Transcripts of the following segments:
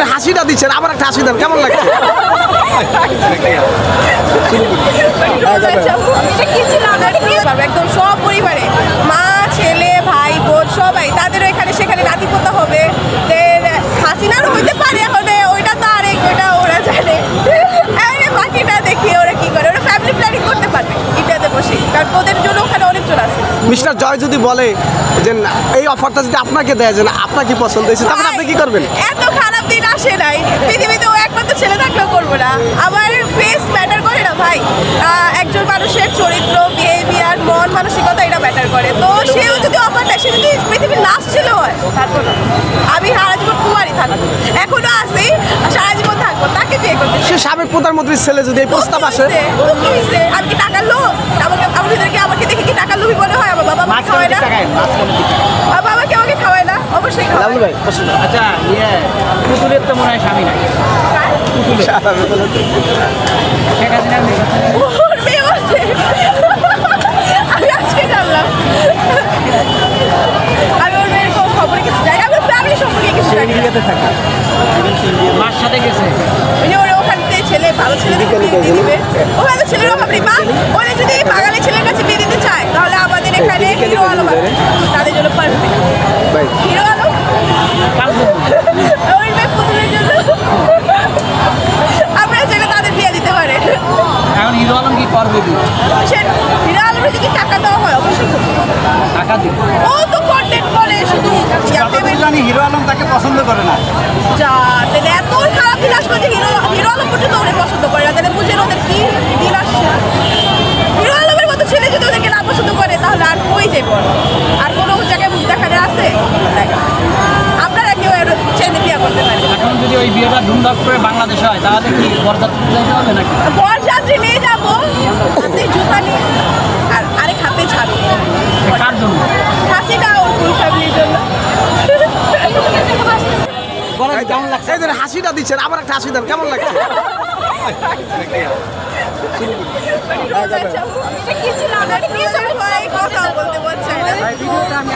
হাসিটা দিচ্ছেন, আবার একটা হাসি দেন, কেমন লাগছে? একদম সব পরিবারে মা ছেলে ভাই বোন সবাই তাদেরও এখানে সেখানে নাতিপোতা হবে। হাসিনারও হইতে পারে, এখন ওইটা তো আরেক, ওইটা ওরা জানে। বাকিটা দেখি ওরা কি করে, ওরা ফ্যামিলি প্ল্যানিং করতে পারবে ইন্ডিয়াতে বসে, কারণ ওদের জন্য ওখানে অনেকজন আছে। মিস্টার জয় যদি বলে যে এই অফারটা যদি আপনাকে দেয় যে আপনার কি পছন্দ হয়েছে, তখন আপনি কি করবেন? এত খারাপ দিন আসে নাই পৃথিবীতে, ও একমাত্র ছেলে থাকলেও করবো না। আমার ফেস ম্যাটার করে না ভাই, একজন মানুষের চরিত্র, বিহেভিয়ার, মন মানসিকতা এটা ম্যাটার করে। তো সেও যদি অফার দেয়, সে যদি পৃথিবীর লাস্ট ছিল হয়, তারপর আমি সারা জীবন কুমারী থাকবো, এখনো আছি, সারা জীবন থাকবো, তাকে বিয়ে করতে। সে সাবেক প্রধানমন্ত্রীর ছেলে যদি এই প্রস্তাব আসে, আমি কি টাকার লোভ? আমাকে দেখে কি টাকার লোভী মনে হয়? আমার বাবা মা খাওয়ায় না, বাবাকে আমাকে খাওয়ায় না, অবশ্যই খাওয়ায়। ভাই আচ্ছা, পুতুলের তো মনে হয় স্বামী নাই। শেখ হাসিনার মেয়ে ওর মেয়ে আছে, আমি আজকে জানলাম। আমি ওর মেয়ের কোনো খবরে কিছু জানি না, আমি ফ্যামিলি সম্পর্কে কিছু জানি না। মার সাথে গেছে। ওই যে ওরা ওখান থেকে ছেলে, ভালো ছেলে দেখে বিয়ে দিয়ে দিবে। ওখানে ছেলের অভাব নেই, মা ওরা যদি বাঙালি ছেলের কাছে বিয়ে দিতে চায়, তাহলে আমাদের এখানে হিরো আলম আছে, তাদের জন্য পারফেক্ট। হিরো আলম ওই মেয়ে পুতুলের জন্য আপনারা চাইলে তাদের বিয়ে দিতে পারে। এখন হিরো আলম কি করবে? হিরো আলমের যদি টাকা দেওয়া হয় অবশ্যই করবে। টাকা দিবে। ও তো কন্টেন্ট করে শুধু, জানি হিরো আলম তাকে পছন্দ করে না। যা তাহলে এত খারাপ দিন আসবে যে হিরো আলম পর্যন্ত ওদের পছন্দ করে না, তাহলে বুঝেন ওদের কি দিন আসছে। হিরো আলমের মতো ছেলে যদি ওদেরকে না পছন্দ করে, তাহলে আর কই যাইব? আর কোনো জায়গায় মুখ দেখানো আছে? আপনারা কেউ ছেলে বিয়ে করতে পারেন? এখন যদি ওই বিয়েটা ধুমধাম করে বাংলাদেশে হয়, তাহলে কি বরযাত্রী যাইতে হবে নাকি? বরযাত্রী নিয়ে যাবো, হাতে জুতা নিয়ে, আর আরেক হাতে ছাড়ো। কার জন্য? হাসিটা ওর ফুল ফ্যামিলির জন্য। কেমন লাগছে? এই যে হাসিটা দিচ্ছেন, আবার একটা হাসি দেন, কেমন লাগছে?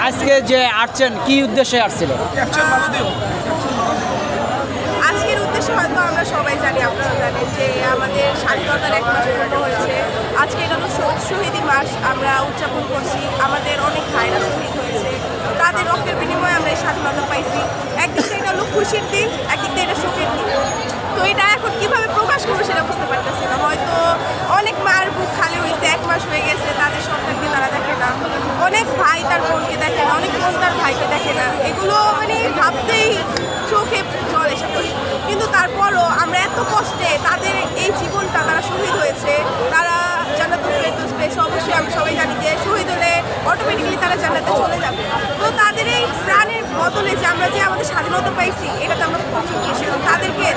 আজকে যে আসছেন কি উদ্দেশ্যে আসছিল? আজকের উদ্দেশ্য হয়তো আমরা সবাই জানি, আপনারা জানেন যে আমাদের স্বাধীনতার 1 মাস পূর্ণ হয়েছে। আজকে এটা হলো শহীদি মাস, আমরা উদযাপন করছি। আমাদের অনেক ভাইরা শহীদ হয়েছে, তাদের রক্তের বিনিময়ে আমরা এই স্বাধীনতা পাইছি। একদিক থেকে এটা হলো খুশির দিন, একদিক থেকে এটা শোকের দিন। তো এটা এখন কিভাবে প্রকাশ করবো সেটা বুঝতে পারতেছি না। হয়তো অনেক মার বুক খালি হয়েছে, 1 মাস হয়ে গেছে, তাদের সন্তানকে তারা দেখে না, অনেক ভাই তার বোনকে দেখে না, অনেক বোন তার ভাইকে দেখে না। এগুলো মানে ভাবতেই চোখে জল এসে পড়ে। কিন্তু তারপরও আমরা এত কষ্টে তাদের এই জীবনটা, তারা শহীদ হয়েছে, তারা জান্নাতুল ফেরদৌস পেয়েছে। অবশ্যই আমরা সবাই জানি যে শহীদ হলে অটোমেটিক্যালি তারা জান্নাতে চলে যাবে। তো তাদের এই প্রাণের বদলে যে আমরা যে আমাদের স্বাধীনতা পাইছি, এটাতে আমরা প্রচুর খুশি। তাদেরকে